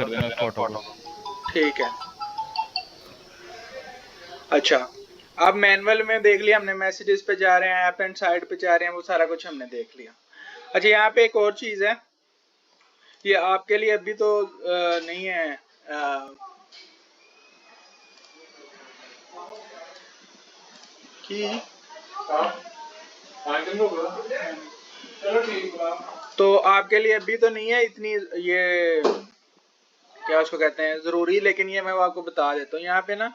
कर देना उस फोटो को। ठीक है। अच्छा, अब मैनुअल में देख लिया हमने, मैसेजेस पे जा रहे हैं, ऐप एंड साइड पे जा रहे हैं, वो सारा कुछ हमने देख लिया। अच्छा, यहाँ पे एक और चीज है, ये आपके लिए अभी तो नहीं है, कि तो आपके लिए अभी तो नहीं है इतनी ये क्या उसको कहते हैं जरूरी, लेकिन ये मैं आपको बता देता हूँ। यहाँ पे ना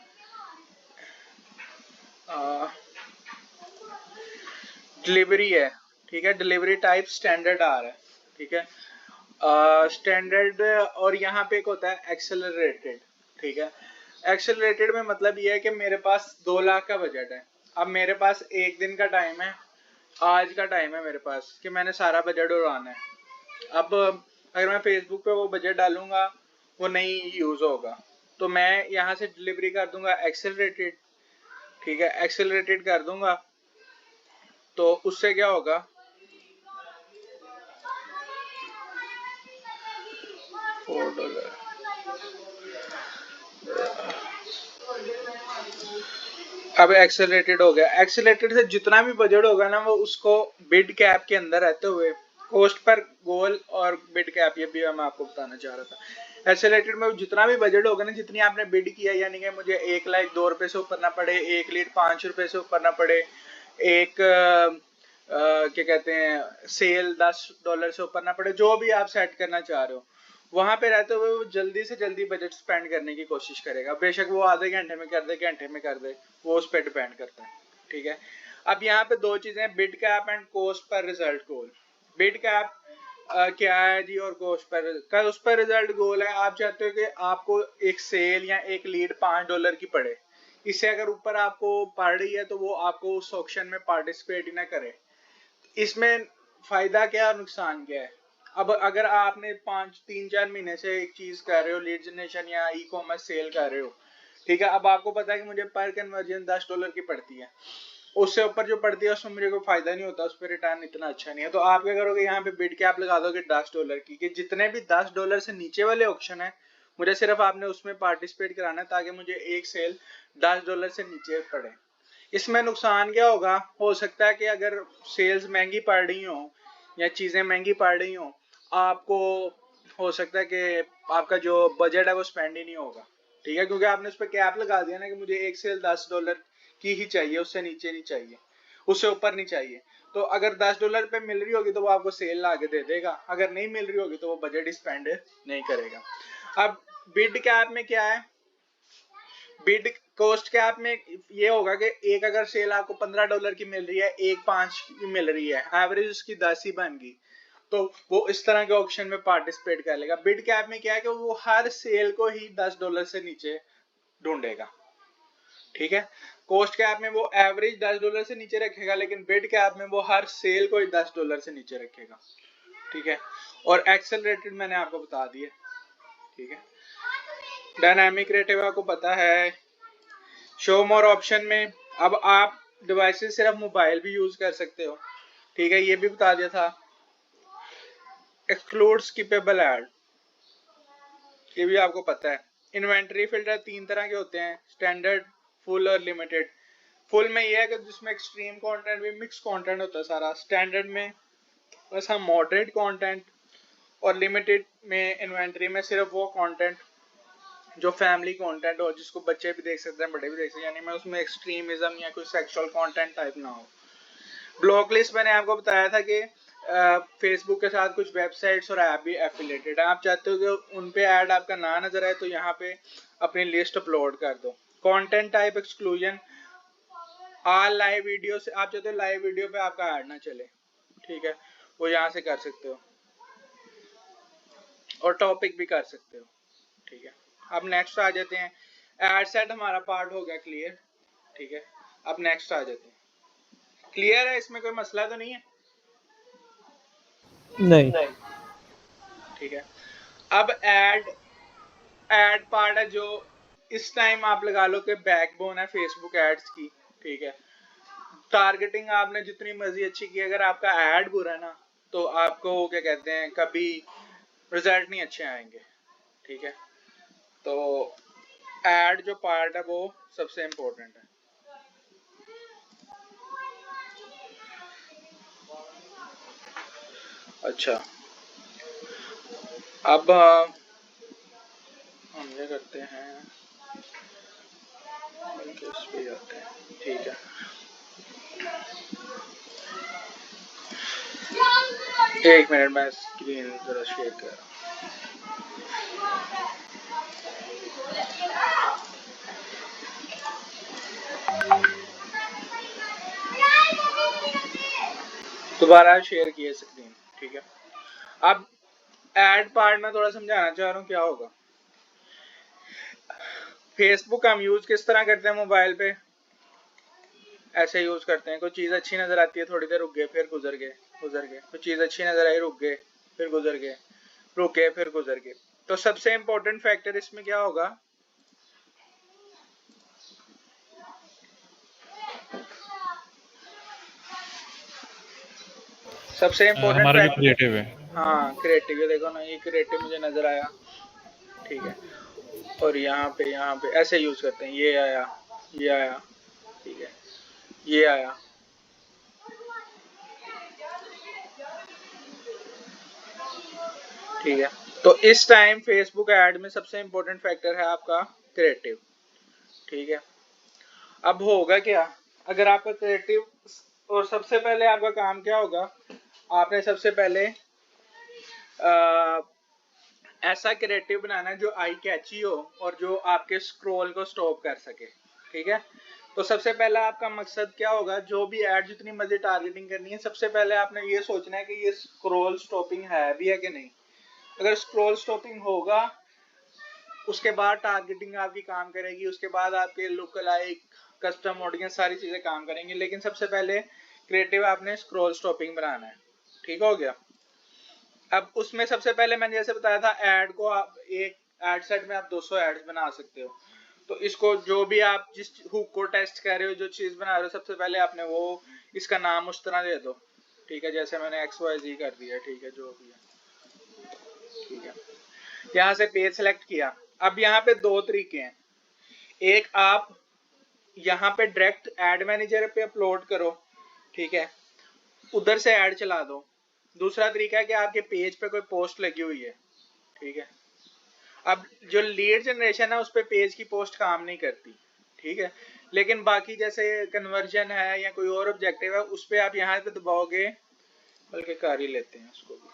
डिलीवरी है, ठीक है, डिलीवरी टाइप स्टैंडर्ड आ रहा है, ठीक है, स्टैंडर्ड। और यहाँ पे एक होता है एक्सेलरेटेड, ठीक है। एक्सेलरेटेड में मतलब ये है कि मेरे पास 2 लाख का बजट है, अब मेरे पास एक दिन का टाइम है, आज का टाइम है मेरे पास कि मैंने सारा बजट उड़ाना है। अब अगर मैं फेसबुक पे वो बजट डालूंगा वो नहीं यूज होगा, तो मैं यहाँ से डिलीवरी कर दूंगा एक्सेलरेटेड, ठीक है, एक्सेलरेटेड कर दूंगा। तो उससे क्या होगा, $4, अब एक्सेलरेटेड हो गया। एक्सेलरेटेड से जितना भी बजट होगा ना वो उसको बिड कैप के अंदर रहते हुए कोस्ट पर गोल और बिड कैप, ये भी मैं आपको बताना चाह रहा था। एक्सेलरेटेड में जितना भी बजट होगा ना, जितनी आपने बिड किया, यानी कि मुझे 1,02,000 से ऊपर ना पड़े, 1 लीड ₹5 से ऊपर ना पड़े, एक क्या कहते हैं सेल $10 से ऊपर ना पड़े, जो भी आप सेट करना चाह रहे हो वहां पे रहते हुए वो जल्दी से जल्दी बजट स्पेंड करने की कोशिश करेगा। बेशक वो आधे घंटे में कर दे, घंटे में कर दे, वो उस पर डिपेंड करता है, ठीक है। अब यहाँ पे दो चीजें, बिड कैप एंड कोस्ट पर रिजल्ट गोल। बिड कैप क्या है जी, और कोस्ट पर रिजल्ट गोल है। आप चाहते हो कि आपको एक सेल या एक लीड $5 की पड़े, इससे अगर ऊपर आपको पड़ रही है तो वो आपको उस ऑक्शन में पार्टिसिपेट ही ना करे। इसमें फायदा क्या और नुकसान क्या है। अब अगर आपने 3-4 महीने से एक चीज कर रहे हो, लीड जनरेशन या ई कॉमर्स सेल कर रहे हो, ठीक है, अब आपको पता है कि मुझे पर कन्वर्जन $10 की पड़ती है, उससे ऊपर जो पड़ती है उसमें मुझे कोई फायदा नहीं होता, उस पर रिटर्न इतना अच्छा नहीं है, तो आप क्या करोगे, यहाँ पे बिड कैप लगा दोगे $10 की, कि जितने भी $10 से नीचे वाले ऑप्शन है मुझे सिर्फ आपने उसमें पार्टिसिपेट कराना है, ताकि मुझे एक सेल $10 से नीचे पड़े। इसमें नुकसान क्या होगा, हो सकता है कि अगर सेल्स महंगी पड़ रही हो या चीजें महंगी पड़ रही हो, आपको हो सकता है कि आपका जो बजट है वो स्पेंड ही नहीं होगा, ठीक है, क्योंकि आपने उस पर कैप लगा दिया ना कि मुझे एक सेल $10 की ही चाहिए, उससे नीचे नहीं चाहिए, उससे ऊपर नहीं चाहिए। तो अगर $10 पे मिल रही होगी तो वो आपको सेल ला के दे देगा, अगर नहीं मिल रही होगी तो वो बजट स्पेंड नहीं करेगा। अब बिड कैप में क्या है, बिड कोस्ट कैप में ये होगा कि एक अगर सेल आपको $15 की मिल रही है, एक 5 की मिल रही है, एवरेज उसकी 10 ही बन गई, तो वो इस तरह के ऑप्शन में पार्टिसिपेट कर लेगा। बिड कैप में क्या है कि वो हर सेल को ही $10 से नीचे ढूंढेगा, ठीक है। कोस्ट कैप में वो एवरेज $10 से नीचे रखेगा, लेकिन बिड कैप में वो हर सेल को ही $10 से नीचे रखेगा, ठीक है। और एक्सेलरेटेड मैंने आपको बता दिया, ठीक है। डायनामिक रेटिव आपको पता है। शो मोर ऑप्शन में अब आप डिवाइसेस सिर्फ मोबाइल भी यूज कर सकते हो, ठीक है, ये भी बता दिया था। एक्सक्लूड स्किपेबल ऐड, ये भी आपको पता है। इन्वेंटरी फिल्टर 3 तरह के होते हैं, स्टैंडर्ड, फुल और लिमिटेड। फुल में ये है कि जिसमें एक्सट्रीम कंटेंट भी मिक्स कंटेंट होता है सारा, स्टैंडर्ड में बस हम मॉडरेट कंटेंट, और लिमिटेड में इन्वेंटरी में सिर्फ वो कंटेंट जो फैमिली कंटेंट हो, जिसको बच्चे भी देख सकते हैं, बड़े भी देख सकते हैं, यानी मैं उसमें एक्सट्रीमिज्म या कोई सेक्सुअल कंटेंट टाइप ना हो। ब्लॉक लिस्ट मैंने आपको बताया था कि फेसबुक के साथ कुछ वेबसाइट्स और ऐप भी एफिलेटेड है, आप चाहते हो कि उन पे ऐड आपका ना नजर आए तो यहाँ पे अपनी लिस्ट अपलोड कर दो। Content type exclusion, all live video से आप चाहते हो लाइव वीडियो पे आपका ऐड ना चले, ठीक है, वो यहाँ से कर सकते हो, और टॉपिक भी कर सकते हो, ठीक है। अब नेक्स्ट आ जाते हैं, एड सेट हमारा पार्ट हो गया क्लियर, ठीक है। अब नेक्स्ट आ जाते हैं, क्लियर है, इसमें कोई मसला तो नहीं है? नहीं। ठीक है। अब एड पार्ट है जो इस टाइम आप लगा लो कि बैकबोन है फेसबुक एड्स की, ठीक है। टारगेटिंग आपने जितनी मर्जी अच्छी की, अगर आपका एड बुरा ना तो आपको क्या कहते हैं कभी रिजल्ट नहीं अच्छे आएंगे, ठीक है। तो ऐड जो पार्ट है वो सबसे इम्पोर्टेंट है। अच्छा, अब हम ये करते हैं, इस पे जाते हैं, ठीक है। एक मिनट, मैं स्क्रीन जरा शेयर कर रहा हूँ। दोबारा शेयर किए स्क्रीन, ठीक है। अब ऐड पार्ट में थोड़ा समझाना चाह रहा हूँ क्या होगा। फेसबुक हम यूज किस तरह करते हैं मोबाइल पे, ऐसे यूज करते हैं। कोई चीज अच्छी नजर आती है, थोड़ी देर रुक गए, फिर गुजर गए, कोई चीज अच्छी नजर आई, रुक गए, फिर गुजर गए, रुके, फिर गुजर गए। तो सबसे इम्पोर्टेंट फैक्टर इसमें क्या होगा, सबसे इम्पोर्टेंट हमारा जो फैक्टर, क्रिएटिव है। हाँ क्रिएटिव, ये देखो ना, ये क्रिएटिव मुझे नजर आया, ठीक है। और यहाँ पे ऐसे यूज करते हैं, ये आया, ये आया, ठीक है, ये आया, ठीक है। तो इस टाइम फेसबुक ऐड में सबसे इम्पोर्टेंट फैक्टर है आपका क्रिएटिव, ठीक है। अब होगा क्या, अगर आपका क्रिएटिव, और सबसे पहले आपका काम क्या होगा, आपने सबसे पहले ऐसा क्रिएटिव बनाना है जो आई कैची हो और जो आपके स्क्रॉल को स्टॉप कर सके, ठीक है। तो सबसे पहला आपका मकसद क्या होगा, जो भी ऐड जितनी मर्जी टारगेटिंग करनी है, सबसे पहले आपने ये सोचना है कि ये स्क्रॉल स्टॉपिंग है भी है कि नहीं। अगर स्क्रॉल स्टॉपिंग होगा, उसके बाद टारगेटिंग आपकी काम करेगी, उसके बाद आपके लुक लाइक, कस्टम ऑडियंस, सारी चीजें काम करेंगी। लेकिन सबसे पहले क्रिएटिव आपने स्क्रॉल स्टॉपिंग बनाना है, ठीक हो गया। अब उसमें सबसे पहले मैंने जैसे बताया था, ऐड को आप एक ऐड सेट में आप 200 एड्स बना सकते हो। तो इसको जो भी आप जिस हुक को टेस्ट कर रहे हो, जो चीज बना रहे हो, सबसे पहले आपने वो इसका नाम उस तरह दे दो, ठीक है। जैसे मैंने XYZ कर दिया, ठीक है, जो भी है, ठीक है। यहाँ से पेज सेलेक्ट किया। अब यहाँ पे दो तरीके हैं, एक आप यहाँ पे डायरेक्ट एड मैनेजर पे अपलोड करो, ठीक है, उधर से ऐड चला दो। दूसरा तरीका है कि आपके पेज पे कोई पोस्ट लगी हुई है, ठीक है। अब जो लीड जनरेशन है उस पे पेज की पोस्ट काम नहीं करती, ठीक है। लेकिन बाकी जैसे कन्वर्जन है या कोई और ऑब्जेक्टिव है, उस पे आप यहाँ पे दबाओगे, बल्कि कर ही लेते हैं उसको भी,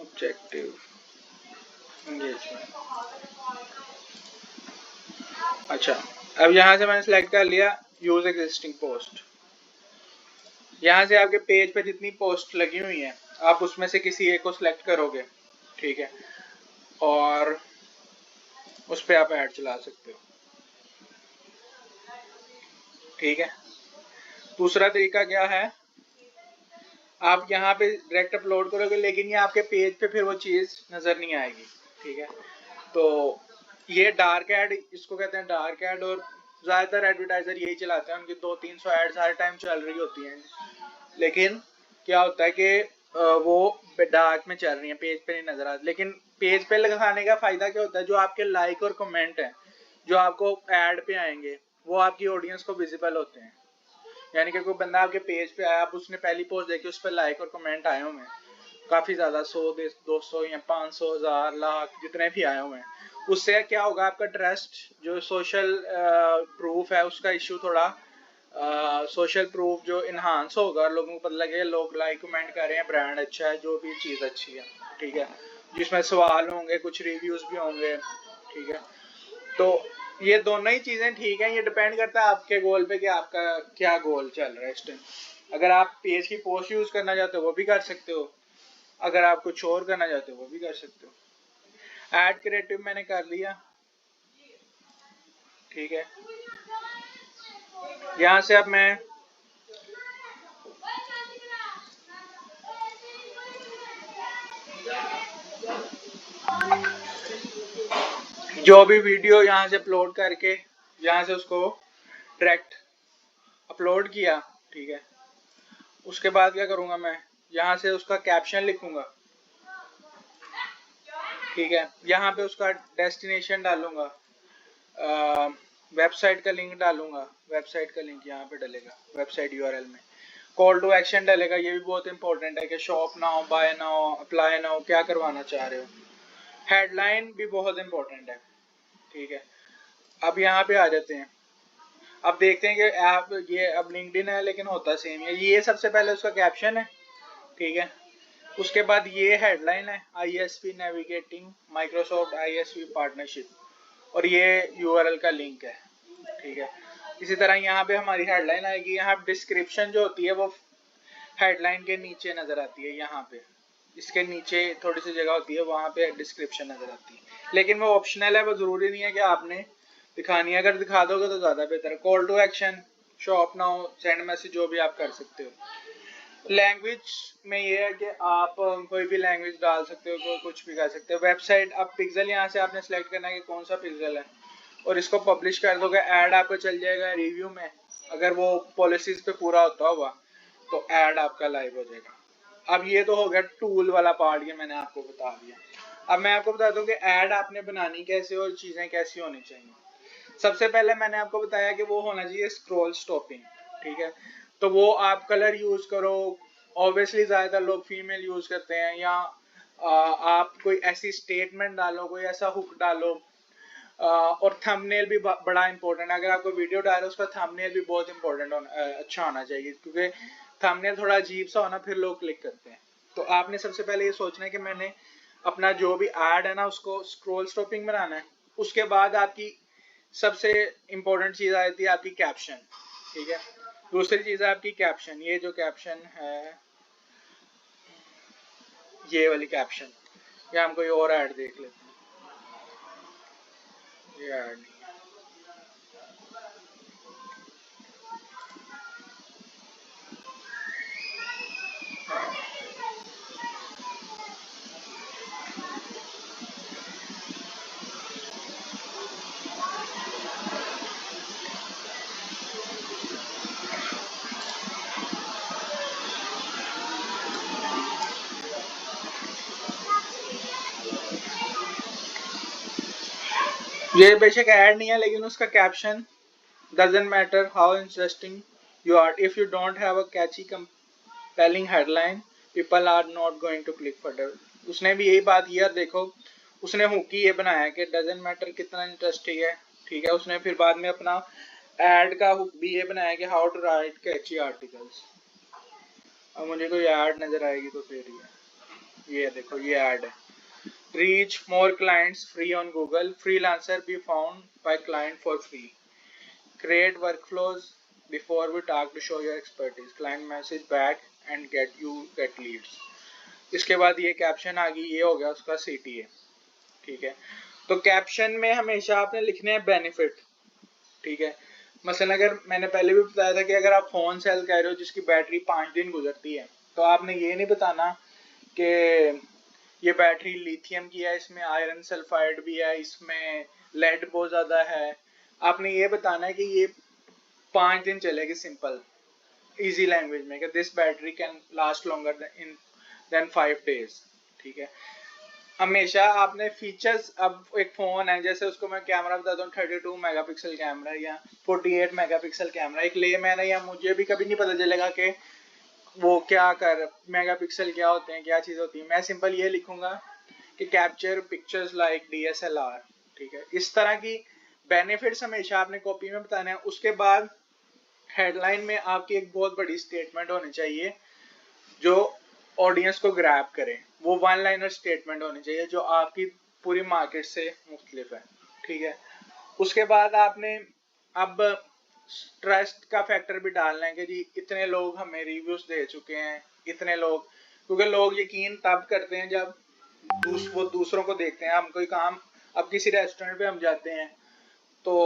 ऑब्जेक्टिव एंगेजमेंट। अच्छा, अब यहाँ से मैंने सेलेक्ट कर लिया यूज एग्जिस्टिंग पोस्ट। यहाँ से आपके पेज पे जितनी पोस्ट लगी हुई हैं, आप उसमें से किसी एक को सिलेक्ट करोगे, ठीक है, और उस पर आप ऐड चला सकते हो, ठीक है। दूसरा तरीका क्या है, आप यहाँ पे डायरेक्ट अपलोड करोगे, लेकिन ये आपके पेज पे फिर वो चीज़ नज़र नहीं आएगी, ठीक है। तो ये डार्क एड, इसको कहते हैं डार्क एड, और ज़्यादातर एडवर्टाइजर यही चलाते हैं, उनकी 200-300 एड्स हर टाइम चल रही होती हैं। लेकिन क्या होता है कि वो डार्क में चल रही है, पेज पे नहीं नजर आती। लेकिन पेज पे लगाने का फायदा क्या होता है, जो आपके लाइक और कमेंट है जो आपको ऐड पे आएंगे, वो आपकी ऑडियंस को विजिबल होते हैं। यानी कि कोई बंदा आपके पेज पे आया, अब उसने पहली पोस्ट देखी, उस पर लाइक और कमेंट आए हुए हैं काफी ज्यादा, 100, 200 या 500, 1000, लाख, जितने भी आए हुए हैं। उससे क्या होगा, आपका ट्रस्ट, जो सोशल प्रूफ है उसका इश्यू थोड़ा, सोशल प्रूफ जो इन्हांस होगा, लोगों को पता लगेगा, लोग लाइक कमेंट कर रहे हैं, ब्रांड अच्छा है, जो भी चीज़ अच्छी है, ठीक है। जिसमें सवाल होंगे, कुछ रिव्यूज भी होंगे, ठीक है। तो ये दोनों ही चीज़ें ठीक है, ये डिपेंड करता है आपके गोल पे कि आपका क्या गोल चल रहा है इस टाइम। अगर आप पेज की पोस्ट यूज करना चाहते हो वो भी कर सकते हो, अगर आप कुछ और करना चाहते हो वो भी कर सकते हो। ऐड क्रिएटिव मैंने कर लिया, ठीक है। यहाँ से अब मैं जो भी वीडियो यहाँ से अपलोड करके, यहाँ से उसको डायरेक्ट अपलोड किया, ठीक है। उसके बाद क्या करूँगा, मैं यहाँ से उसका कैप्शन लिखूंगा, ठीक है, यहाँ पे उसका डेस्टिनेशन डालूंगा, वेबसाइट का लिंक डालूंगा, वेबसाइट का लिंक यहाँ पे डलेगा वेबसाइट यूआरएल में। कॉल टू एक्शन डलेगा, ये भी बहुत इंपॉर्टेंट है कि shop now, buy now, apply now, क्या करवाना चाह रहे हो। हेडलाइन भी बहुत इंपॉर्टेंट है। ठीक है, अब यहाँ पे आ जाते हैं। अब देखते हैं कि ऐप ये अब लिंक्डइन है लेकिन होता सेम है। ये सबसे पहले उसका कैप्शन है, ठीक है। उसके बाद ये हेडलाइन है, ISP navigating Microsoft ISP partnership, और ये यूआरएल का लिंक है, ठीक है। इसी तरह यहाँ पे हमारी हेडलाइन आएगी। यहाँ डिस्क्रिप्शन जो होती है वो हेडलाइन के नीचे नजर आती है, यहाँ पे इसके नीचे थोड़ी सी जगह होती है, वहाँ पे डिस्क्रिप्शन नजर आती है, लेकिन वो ऑप्शनल है, वो जरूरी नहीं है कि आपने दिखानी है। अगर दिखा दोगे तो ज्यादा बेहतर है। Call to action, shop now, send message, जो भी आप कर सकते हो। लैंग्वेज में ये है कि आप कोई भी लैंग्वेज डाल सकते हो, कुछ भी कर सकते हो। वेबसाइट, अब पिक्सल यहाँ से आपने सेलेक्ट करना है कि कौन सा पिक्सल है, और इसको पब्लिश कर दोगे, ऐड आपको चल जाएगा रिव्यू में। अगर वो पॉलिसीज पे पूरा होता हुआ तो ऐड आपका लाइव हो जाएगा। अब ये तो हो गया टूल वाला पार्ट, ये मैंने आपको बता दिया। अब मैं आपको बता दूं कि ऐड आपने बनानी कैसे और चीजें कैसी होनी चाहिए। सबसे पहले मैंने आपको बताया कि वो होना चाहिए स्क्रॉल स्टॉपिंग, ठीक है। तो वो आप कलर यूज करो, ऑब्वियसली ज्यादातर लोग फीमेल यूज करते हैं, या आप कोई ऐसी स्टेटमेंट डालो, कोई ऐसा हुक डालो। और थंबनेल भी बड़ा इंपॉर्टेंट है। अगर आपको वीडियो डाल रहे हो उसका थंबनेल भी बहुत इंपॉर्टेंट अच्छा होना चाहिए, क्योंकि थंबनेल थोड़ा अजीब सा होना फिर लोग क्लिक करते हैं। तो आपने सबसे पहले ये सोचना है कि मैंने अपना जो भी ऐड है ना उसको स्क्रॉल स्टॉपिंग बनाना है। उसके बाद आपकी सबसे इंपॉर्टेंट चीज आती है आपकी कैप्शन, ठीक है। दूसरी चीज है आपकी कैप्शन। ये जो कैप्शन है, ये वाली कैप्शन, या हम कोई और ऐड देख लेते हैं। ये ऐड नहीं है। ये बेशक ऐड नहीं है, लेकिन उसका caption, doesn't matter how interesting you are, if you don't have a catchy compelling headline, people are not going to click further। उसने भी यही बात किया, देखो उसने हुक ही ये बनाया कि doesn't matter कितना इंटरेस्टिंग है, ठीक है। उसने फिर बाद में अपना एड का हुक भी ये बनाया कि how to write catchy articles। अब मुझे कोई ऐड नजर आएगी तो फिर ये देखो, ये ऐड है, reach more clients free on Google, freelancer be found by client for free, create workflows before we talk to show your expertise, client message back and get leads। इसके बाद ये कैप्शन आ गई, ये हो गया उसका CTA, ठीक है। तो कैप्शन में हमेशा आपने लिखने हैं बेनिफिट, ठीक है। मसलन अगर मैंने पहले भी बताया था कि अगर आप फोन सेल कर रहे हो जिसकी बैटरी 5 दिन गुजरती है, तो आपने ये नहीं बताना कि ये बैटरी लिथियम की है, इसमें आयरन सल्फाइड भी है, इसमें लेड बहुत ज्यादा है। आपने ये बताना है कि ये 5 दिन चलेगी, सिंपल इजी लैंग्वेज में, कि this battery can last longer than 5 days, ठीक है। हमेशा आपने फीचर्स, अब एक फोन है जैसे उसको मैं कैमरा बताता हूँ 32 मेगापिक्सल कैमरा या 48 मेगापिक्सल कैमरा, एक लेमैन है या मुझे भी कभी नहीं पता चलेगा कि वो क्या कर मेगापिक्सल क्या होते हैं, क्या चीज होती है। मैं सिंपल ये लिखूंगा कि कैप्चर पिक्चर्स लाइक DSLR, ठीक है। इस तरह की बेनिफिट्स हमेशा आपने कॉपी में बताना है। उसके बाद हेडलाइन में आपकी एक बहुत बड़ी स्टेटमेंट होनी चाहिए जो ऑडियंस को ग्रैब करे। वो वन लाइनर स्टेटमेंट होनी चाहिए जो आपकी पूरी मार्केट से मुख्तलिफ है, ठीक है। उसके बाद आपने अब ट्रस्ट का फैक्टर भी डालना है कि जी इतने लोग हमें रिव्यूज दे चुके हैं, इतने लोग, क्योंकि लोग यकीन तब करते हैं जब वो दूसरों को देखते हैं। हम कोई काम, अब किसी रेस्टोरेंट पे हम जाते हैं तो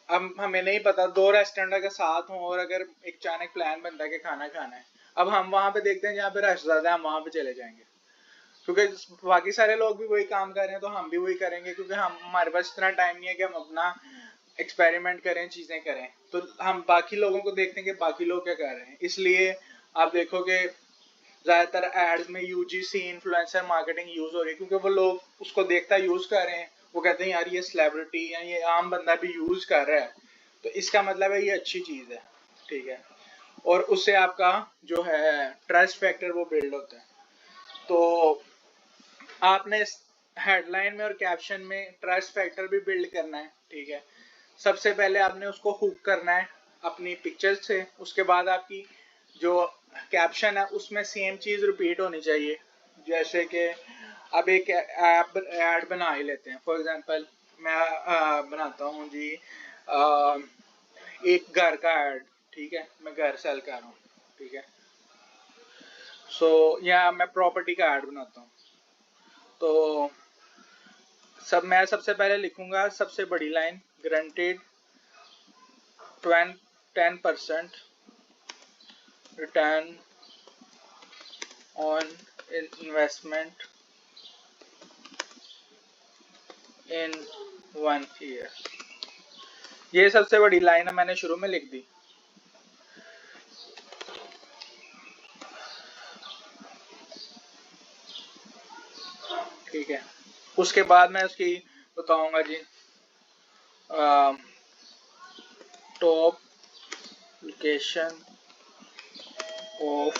अब हमें नहीं पता, 2 रेस्टोरेंट अगर साथ हों और अगर एक अचानक प्लान बनता है कि खाना खाना है, अब हम वहां पे देखते हैं जहाँ पे रश ज्यादा है, हम वहां पे चले जाएंगे, क्योंकि बाकी सारे लोग भी वही काम कर रहे हैं तो हम भी वही करेंगे, क्योंकि हम हमारे पास इतना टाइम नहीं है कि हम अपना एक्सपेरिमेंट करें, चीजें करें। तो हम बाकी लोगों को देखते हैं कि बाकी लोग क्या कर रहे हैं। इसलिए आप देखोगे ज्यादातर एड्स में यूजीसी इन्फ्लुएंसर मार्केटिंग यूज हो रही है, क्योंकि वो लोग उसको देखता यूज कर रहे हैं, वो कहते हैं यार ये सेलिब्रिटी या ये आम बंदा भी यूज कर रहा है, तो इसका मतलब है ये अच्छी चीज है, ठीक है। और उससे आपका जो है ट्रस्ट फैक्टर वो बिल्ड होता है। तो आपने हेडलाइन में और कैप्शन में ट्रस्ट फैक्टर भी बिल्ड करना है, ठीक है। सबसे पहले आपने उसको हुक करना है अपनी पिक्चर से, उसके बाद आपकी जो कैप्शन है उसमें सेम चीज रिपीट होनी चाहिए। जैसे कि अब एक ऐप ऐड बना ही लेते हैं, फॉर एग्जांपल मैं बनाता हूँ जी एक घर का ऐड, ठीक है, मैं घर सेल कर रहा हूँ, ठीक है। सो या मैं प्रॉपर्टी का ऐड बनाता हूँ। तो मैं सबसे पहले लिखूंगा सबसे बड़ी line, granted 10% return on investment in 1 year. ये सबसे बड़ी लाइन है, मैंने शुरू में लिख दी। ठीक है, उसके बाद मैं उसकी बताऊंगा जी top location of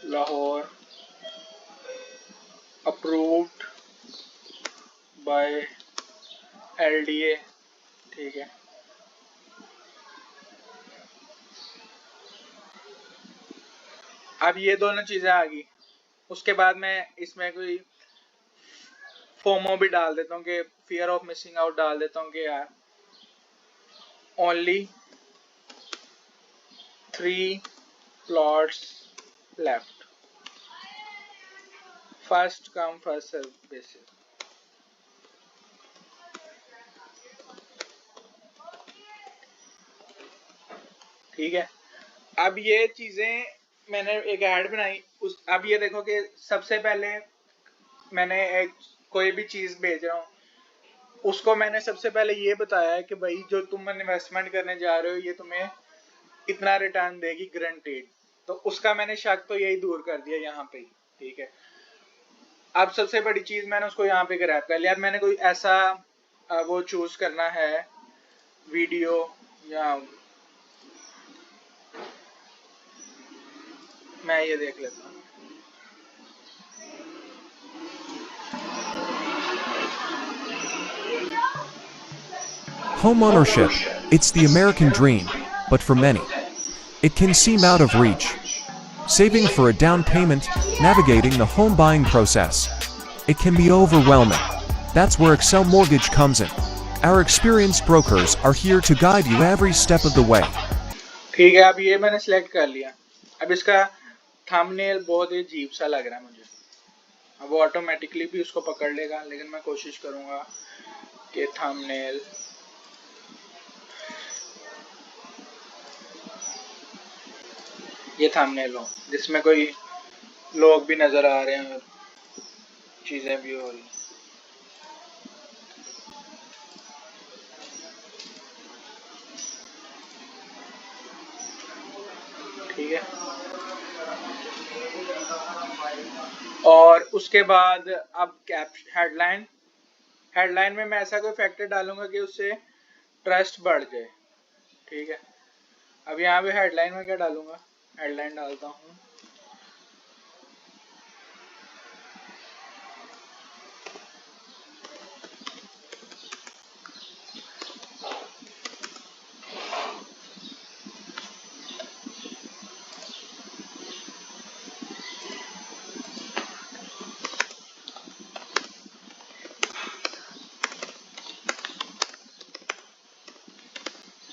Lahore approved by LDA, ठीक है। अब ये दोनों चीजें आ गई, उसके बाद मैं इसमें कोई फोमो भी डाल देता हूँ कि फियर ऑफ मिसिंग आउट डाल देता हूँ कि यार only 3 plots left, first come first serve basis. ठीक है, अब ये चीजें मैंने एक ऐड बनाई उस, अब ये देखो कि सबसे पहले मैंने एक कोई भी चीज भेज रहा हूँ, उसको मैंने सबसे पहले ये बताया है कि भाई जो तुम इन्वेस्टमेंट करने जा रहे हो ये तुम्हें इतना रिटर्न देगी ग्रंटेड, तो उसका मैंने शक तो यही दूर कर दिया यहाँ पे, ठीक है। अब सबसे बड़ी चीज मैंने उसको यहाँ पे ग्रैब कर लिया। अब मैंने कोई ऐसा वो चूज करना है वीडियो, या मैं ये देख लेता हूँ। Homeownership. It's the American dream, but for many, it can seem out of reach. Saving for a down payment, navigating the home buying process. It can be overwhelming. That's where Excel Mortgage comes in. Our experienced brokers are here to guide you every step of the way. ठीक है, अब ये मैंने select कर लिया। अब इसका thumbnail बहुत ही अजीब सा लग रहा है मुझे, अब वो ऑटोमेटिकली भी उसको पकड़ लेगा, लेकिन मैं कोशिश करूंगा कि थंबनेल ये थंबनेल हो जिसमें कोई लोग भी नजर आ रहे हैं और चीजें भी हो रही हैं। ठीक है, और उसके बाद अब हेडलाइन, हेडलाइन में मैं ऐसा कोई फैक्टर डालूंगा कि उससे ट्रस्ट बढ़ जाए, ठीक है। अब यहाँ पे हेडलाइन में क्या डालूंगा, हेडलाइन डालता हूँ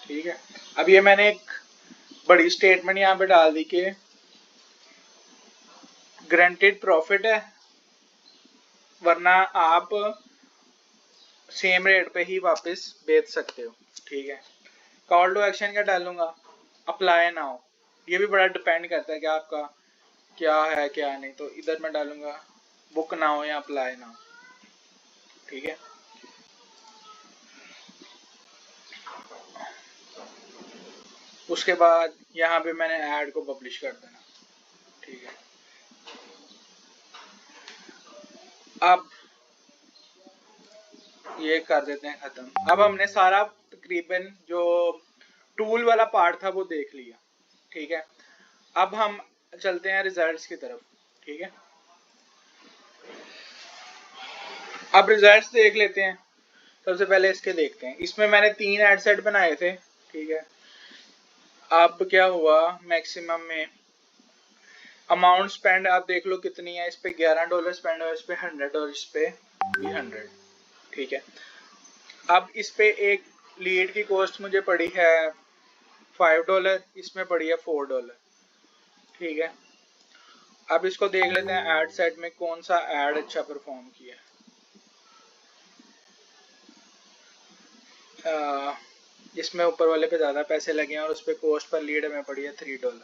ठीक है। अब ये मैंने एक बड़ी स्टेटमेंट यहाँ पे डाल दी कि ग्रंटेड प्रॉफिट है, वरना आप सेम रेट पे ही वापस बेच सकते हो, ठीक है। कॉल टू एक्शन क्या डालूंगा, अप्लाई नाउ। ये भी बड़ा डिपेंड करता है कि आपका क्या है क्या नहीं, तो इधर मैं डालूंगा बुक नाउ या अप्लाई नाउ, ठीक है। उसके बाद यहाँ पे मैंने ऐड को पब्लिश कर देना, ठीक है। अब ये कर देते हैं खत्म। अब हमने सारा तकरीबन जो टूल वाला पार्ट था वो देख लिया, ठीक है। अब हम चलते हैं रिजल्ट्स की तरफ, ठीक है। अब रिजल्ट्स देख लेते हैं। सबसे पहले इसके देखते हैं। इसमें मैंने 3 एड सेट बनाए थे, ठीक है। अब क्या हुआ, मैक्सिमम में अमाउंट स्पेंड आप देख लो कितनी है। इस पे $11 स्पेंड हुआ, इस पे 100 और इस पे भी 100, ठीक है। अब इस पे एक लीड की कॉस्ट मुझे पड़ी है $5, इसमें पड़ी है $4, ठीक है। अब इसको देख लेते हैं एड सेट में कौन सा एड अच्छा परफॉर्म किया। इसमें ऊपर वाले पे ज्यादा पैसे लगे हैं और उस पे कॉस्ट पर लीड में पड़ी है $3।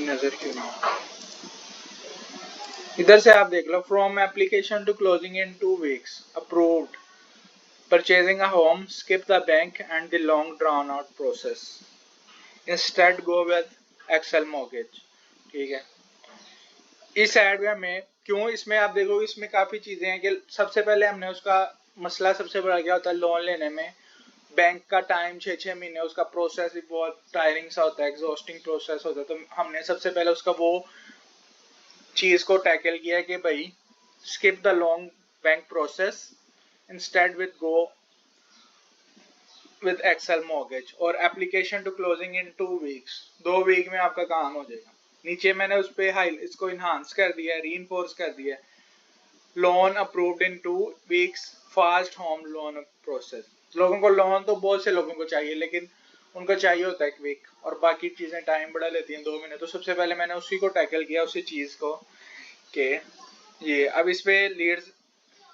नजर क्यों नहीं, इधर से आप देख लो। From application to closing in 2 weeks, approved, purchasing a home, skip the bank and the long drawn out process, instead go with Excel mortgage, ठीक है। इस एड में हमें क्यों, इसमें आप देखो इसमें काफी चीजें हैं कि सबसे पहले हमने उसका मसला सबसे बड़ा क्या होता है लोन लेने में, बैंक का टाइम 6-6 महीने, उसका प्रोसेस भी बहुत टायरिंग सा होता है, एग्जॉस्टिंग प्रोसेस होता है। तो हमने सबसे पहले उसका वो चीज को टैकल किया कि भाई skip the long bank process, instead with go with Excel mortgage और application to closing in 2 weeks, 2 week में आपका काम हो जाएगा। नीचे मैंने उस पे हाई इसको इन्हांस कर दिया है, रीइंफोर्स कर दिया है। Loan approved in 2 weeks, fast home loan process. लोगों को लोन तो बहुत से लोगों को चाहिए, लेकिन उनको चाहिए होता है क्विक और बाकी चीजें टाइम बड़ा लेती हैं 2 महीने। तो सबसे पहले मैंने उसी को टैकल किया, उसी चीज को के ये। अब इस पे लीड्स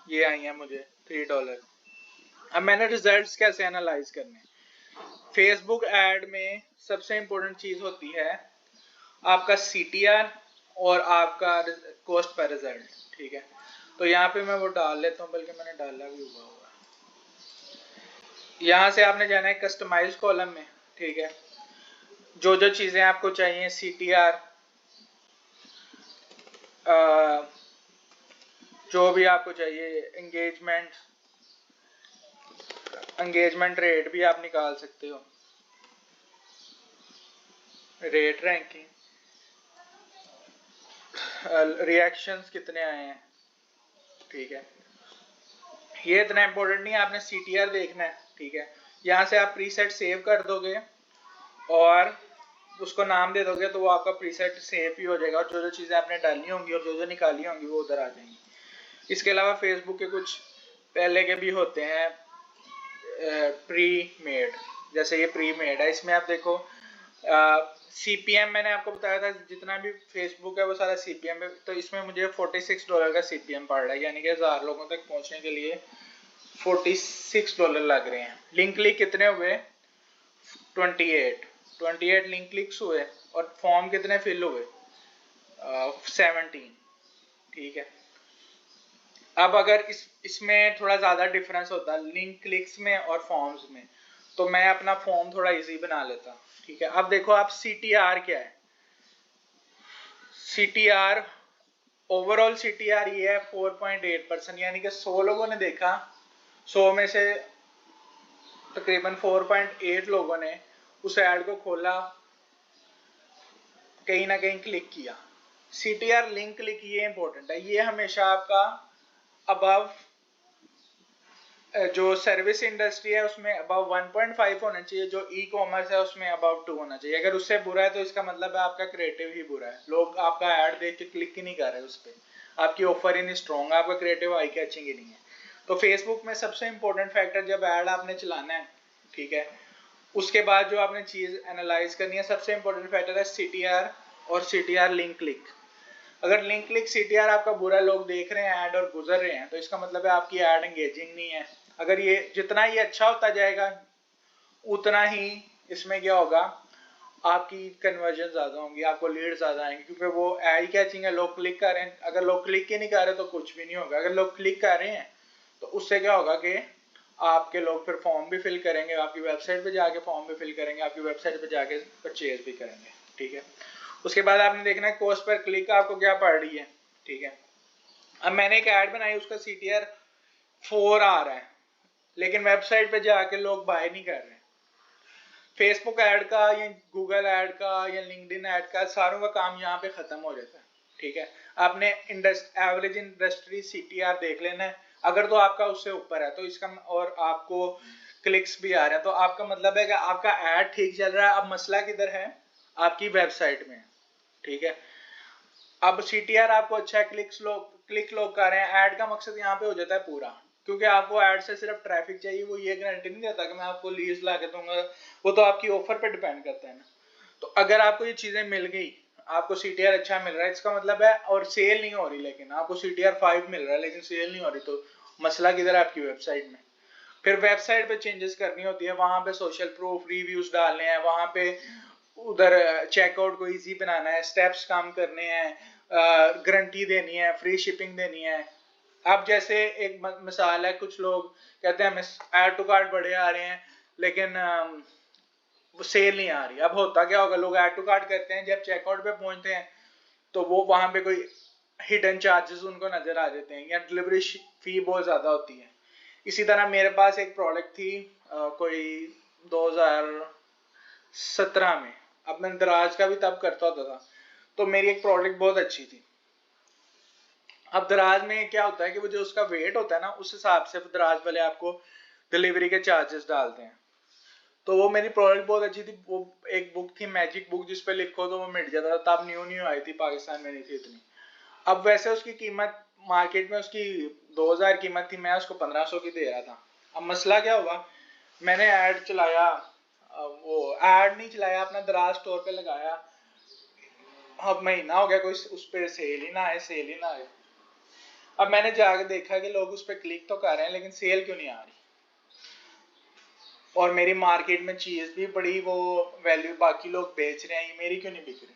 ये आई हैं मुझे $3। अब मैंने रिजल्ट्स कैसे एनालाइज करने। फेसबुक एड में सबसे इंपॉर्टेंट चीज होती है आपका CTR और आपका कॉस्ट पर रिजल्ट, ठीक है। तो यहाँ पे मैं वो डाल लेता हूँ, बल्कि मैंने डाला भी हुआ हुआ। यहाँ से आपने जाना है कस्टमाइज कॉलम में, ठीक है। जो जो चीजें आपको चाहिए, CTR, जो भी आपको चाहिए, एंगेजमेंट रेट भी आप निकाल सकते हो, रेट रैंकिंग, रिएक्शंस कितने आए हैं, ठीक है। ये इतना इंपॉर्टेंट नहीं है, आपने CTR देखना है, ठीक है। यहाँ से आप प्रीसेट सेव कर दोगे और उसको नाम दे दोगे तो वो आपका प्रीसेट सेव ही हो जाएगा और जो जो चीज़ें आपने डालनी होंगी और जो जो निकाली होंगी वो उधर आ जाएंगी। इसके अलावा फेसबुक के कुछ पहले के भी होते हैं प्री मेड, जैसे ये प्री मेड है। इसमें आप देखो CPM मैंने आपको बताया था जितना भी फेसबुक है वो सारा CPM है। तो इसमें मुझे $46 का CPM पड़ रहा है, यानी कि 1000 लोगों तक पहुंचने के लिए $46 लग रहे हैं। लिंक क्लिक कितने हुए, 28 लिंक क्लिक्स हुए और फॉर्म कितने फिल हुए, 17, ठीक है। अब अगर इसमें थोड़ा ज्यादा डिफरेंस होता लिंक क्लिक्स में और फॉर्म्स में, तो मैं अपना फॉर्म थोड़ा इजी बना लेता, ठीक है। अब देखो आप CTR क्या है। CTR ओवरऑल CTR ये है 4.8%, यानी कि 100 लोगों ने देखा, 100 में से तकरीबन 4.8 लोगों ने उस ऐड को खोला, कहीं ना कहीं क्लिक किया। CTR लिंक क्लिक ये इंपॉर्टेंट है, ये हमेशा आपका अबव, जो सर्विस इंडस्ट्री है उसमें अबव 1.5 होना चाहिए, जो ई-कॉमर्स है उसमें अबव 2 होना चाहिए। अगर उससे बुरा है तो इसका मतलब है आपका क्रिएटिव ही बुरा है, लोग आपका ऐड देख के क्लिक ही नहीं कर रहे उस पर, आपकी ऑफर ही नहीं स्ट्रॉन्ग, आपका क्रिएटिव आई कैचिंग ही नहीं है। तो फेसबुक में सबसे इंपॉर्टेंट फैक्टर जब ऐड आपने चलाना है, ठीक है, उसके बाद जो आपने चीज एनालाइज करनी है, सबसे इंपॉर्टेंट फैक्टर है CTR और CTR लिंक क्लिक। अगर लिंक क्लिक सीटीआर आपका बुरा, लोग देख रहे हैं ऐड और गुजर रहे हैं, तो इसका मतलब है आपकी ऐड एंगेजिंग नहीं है। अगर ये जितना ये अच्छा होता जाएगा उतना ही इसमें क्या होगा, आपकी कन्वर्जन ज्यादा होंगी, आपको लीड ज्यादा आएंगे, क्योंकि वो आई कैचिंग है, लोग क्लिक कर रहे हैं। अगर लोग क्लिक ही नहीं कर रहे तो कुछ भी नहीं होगा। अगर लोग क्लिक कर रहे हैं तो उससे क्या होगा कि आपके लोग फिर फॉर्म भी फिल करेंगे, आपकी वेबसाइट पे जाके फॉर्म भी फिल करेंगे, आपकी वेबसाइट पे जाके परचेज भी करेंगे। ठीक है, उसके बाद आपने देखना है कॉस्ट पर क्लिक आपको क्या पड़ रही है। ठीक है, अब मैंने एक ऐड बनाई, उसका सीटीआर 4 आ रहा है, लेकिन वेबसाइट पे जाके लोग बाय नहीं कर रहे। फेसबुक ऐड का या गूगल ऐड का या लिंक्डइन ऐड का सारों का काम यहाँ पे खत्म हो जाता है। ठीक है, आपने एवरेज इंडस्ट्री सीटीआर देख लेना है। अगर तो आपका उससे ऊपर है तो इसका, और आपको क्लिक्स भी आ रहे हैं, तो आपका मतलब है कि आपका ऐड ठीक चल रहा है। अब मसला किधर है, आपकी वेबसाइट में। ठीक है, अब सीटीआर आपको अच्छा है, क्लिक लोग कर रहे हैं, ऐड का मकसद यहाँ पे हो जाता है पूरा, क्योंकि आपको ऐड से सिर्फ ट्रैफिक चाहिए। वो ये गारंटी नहीं देता कि मैं आपको लीड्स ला के दूंगा, वो तो आपकी ऑफर पे डिपेंड करता है ना। तो अगर आपको ये चीजें मिल गई, आपको सीटीआर अच्छा मिल रहा है, इसका मतलब है, और सेल नहीं हो रही, लेकिन आपको सीटीआर 5 मिल रहा है लेकिन सेल नहीं हो रही, तो मसला किधर है, आपकी वेबसाइट में। फिर वेबसाइट पे चेंजेस करनी होती है, वहां पे सोशल प्रूफ रिव्यूज डालने हैं, वहां पे उधर चेकआउट को इजी बनाना है, स्टेप्स काम करने हैं, गारंटी देनी है, फ्री शिपिंग देनी है। अब जैसे एक मिसाल है, कुछ लोग कहते हैं हमें ऐड टू कार्ट बड़े आ रहे हैं लेकिन वो सेल नहीं आ रही। अब होता क्या होगा, लोग ऐड टू कार्ट करते हैं, जब चेकआउट पे पहुंचते हैं तो वो वहां पे कोई हिडन चार्जेस उनको नजर आ जाते हैं, या डिलीवरी फी बहुत ज्यादा होती है। इसी तरह मेरे पास एक प्रोडक्ट थी कोई 2017 में, अब मैं दराज का भी तब करता होता था, तो मेरी एक प्रोडक्ट बहुत अच्छी थी। अब दराज में क्या होता है कि वो जो उसका वेट होता है ना, उस हिसाब से दराज वाले आपको डिलीवरी के चार्जेस डालते हैं। तो वो मेरी प्रोडक्ट बहुत अच्छी थी, वो एक बुक थी मैजिक बुक, जिस पे लिखो तो वो मिट जाता था, तब न्यू न्यू आई थी, पाकिस्तान में नहीं थी इतनी। अब वैसे उसकी कीमत मार्केट में उसकी 2000 कीमत थी, मैं उसको 1500 की दे रहा था। अब मसला क्या हुआ, मैंने ऐड चलाया, वो ऐड नहीं चलाया, अपना दराज स्टोर पे लगाया। अब महीना हो गया, कोई उस पर सेल ही ना आए, सेल ही ना आए। अब मैंने जाकर देखा कि लोग उस पर क्लिक तो कर रहे हैं लेकिन सेल क्यों नहीं आ रही, और मेरी मार्केट में चीज भी बड़ी वो वैल्यू बाकी लोग बेच रहे हैं, ये मेरी क्यों नहीं बिक रही।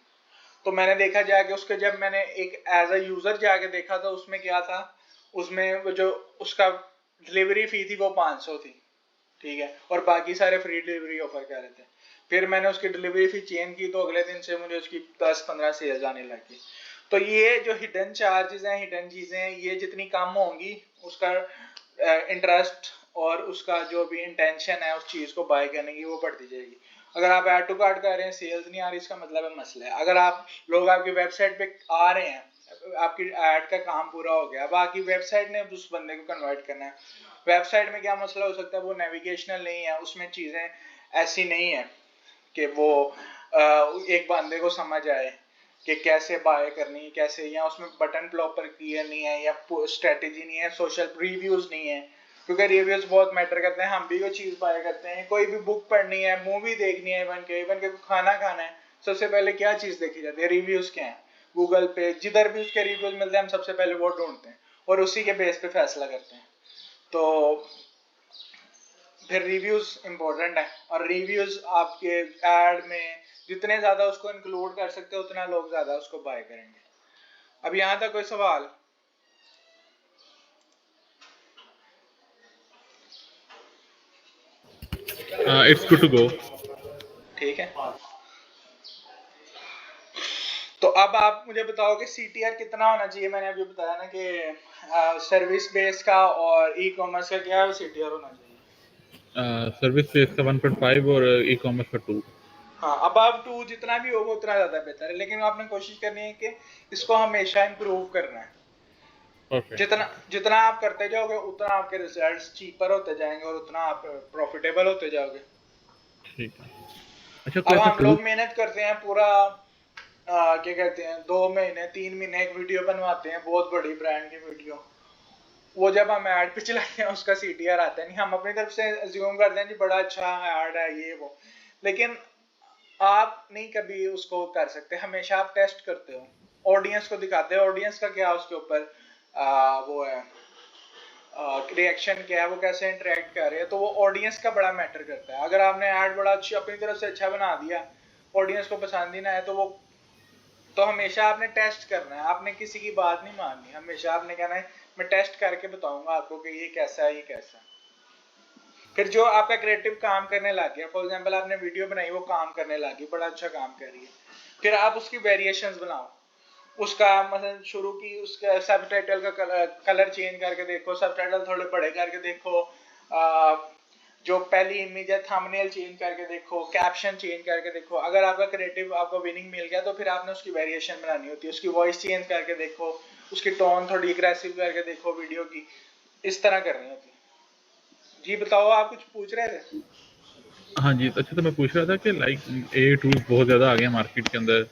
तो मैंने देखा जाके उसके, जब मैंने एक एज अ यूजर जाके देखा तो उसमें क्या था, उसमें वो जो उसका डिलीवरी फी थी वो 500 थी। ठीक है, और बाकी सारे फ्री डिलीवरी ऑफर कर रहे थे। फिर मैंने उसकी डिलीवरी फी चेंज की तो अगले दिन से मुझे उसकी 10-15 सेल्स आने लगी। तो ये जो हिडन चार्जेस हैं, हिडन चीजें हैं, ये जितनी कम होंगी, उसका इंटरेस्ट और उसका जो भी इंटेंशन है उस चीज को बाय करने की, वो बढ़ती जाएगी। अगर आप ऐड टू कार्ट कर रहे हैं, सेल्स नहीं आ रही, इसका मतलब है मसला है। अगर आप लोग आपकी वेबसाइट पे आ रहे हैं, आपकी ऐड का काम पूरा हो गया, बाकी वेबसाइट ने उस बंदे को कन्वर्ट करना है। वेबसाइट में क्या मसला हो सकता है, वो नेविगेशनल नहीं है, उसमें चीजें ऐसी नहीं है कि वो एक बंदे को समझ आए कि कैसे बाय करनी है, कैसे, या उसमें बटन प्रॉपर क्लियर नहीं है, या स्ट्रेटेजी नहीं है, सोशल रिव्यूज नहीं है, क्योंकि रिव्यूज बहुत मैटर करते हैं। हम भी वो चीज बाय करते हैं, कोई भी बुक पढ़नी है, मूवी देखनी है, इवन के खाना खाना है, सबसे पहले क्या चीज देखी जाती है, रिव्यूज क्या है। गूगल पे जिधर भी उसके रिव्यूज मिलते हैं, हम सबसे पहले वो ढूंढते हैं और उसी के बेस पे फैसला करते हैं। तो फिर रिव्यूज इंपॉर्टेंट है, और रिव्यूज आपके एड में जितने ज्यादा उसको इंक्लूड कर सकते हो, उतना लोग ज्यादा उसको बाय करेंगे। अब यहाँ तक कोई सवाल? It's good to go. ठीक है, तो अब आप मुझे बताओ कि सीटीआर कितना होना चाहिए। मैंने अभी बताया ना कि सर्विस बेस का और ई कॉमर्स का क्या सीटीआर होना चाहिए। सर्विस बेस का 1.5 और ई कॉमर्स का 2। हाँ, अब आप 2 जितना भी होगा उतना ज्यादा बेहतर है, लेकिन आपने कोशिश करनी है कि इसको हमेशा इम्प्रूव करना है। परफेक्ट। जितना जितना आप करते जाओगे उतना आपके रिजल्ट्स चीपर होते जाएंगे और उतना आप प्रॉफिटेबल होते जाओगे। ठीक है। अच्छा, कोई अब ऐसा हम टूल? लोग मेहनत करते हैं पूरा, क्या कहते हैं, 2 महीने 3 महीने एक वीडियो बनवाते हैं, बहुत बड़ी ब्रांड की वीडियो। वो जब हम ऐड पे चलाते हैं उसका सीटीआर आता नहीं, हम अपनी तरफ से अज्यूम करते हैं कि बड़ा अच्छा ऐड है ये वो, लेकिन आप नहीं कभी उसको कर सकते, हमेशा आप टेस्ट करते हो। ऑडियंस को दिखाते हैं, ऑडियंस का क्या उसके ऊपर वो है रिएक्शन क्या है, वो कैसे इंटरेक्ट कर रहे हैं, तो वो ऑडियंस का बड़ा मैटर करता है। अगर आपने ऐड बड़ा अच्छी अपनी तरफ से अच्छा बना दिया, ऑडियंस को पसंद ही ना है, तो हमेशा आपने टेस्ट करना है, आपने किसी की बात नहीं माननी, हमेशा आपने कहना है मैं टेस्ट करके बताऊंगा आपको कि ये कैसा है, ये कैसा है। फिर जो आपका क्रिएटिव काम करने लग गया, फॉर एग्जांपल आपने वीडियो बनाई, वो काम करने लगी, बड़ा अच्छा काम कर रही है, फिर आप उसकी वेरिएशंस बनाओ, उसका मतलब शुरू की उसका सबटाइटल का कलर चेंज करके देखो, सबटाइटल थोड़े बड़े करके देखो, जो पहली इमेज है थंबनेल चेंज करके देखो, कैप्शन चेंज करके देखो। अगर आपका क्रिएटिव आपको विनिंग मिल गया तो फिर आपने उसकी वेरिएशन बनानी होती है, उसकी वॉइस चेंज करके देखो, उसकी टोन थोड़ी एग्रेसिव करके देखो वीडियो की, इस तरह करनी होती है। जी बताओ, आप कुछ पूछ रहे थे? हाँ जी, अच्छा तो मैं पूछ रहा था कि लाइक ए टूल्स बहुत ज़्यादा आ गए हैं मार्केट के अंदर,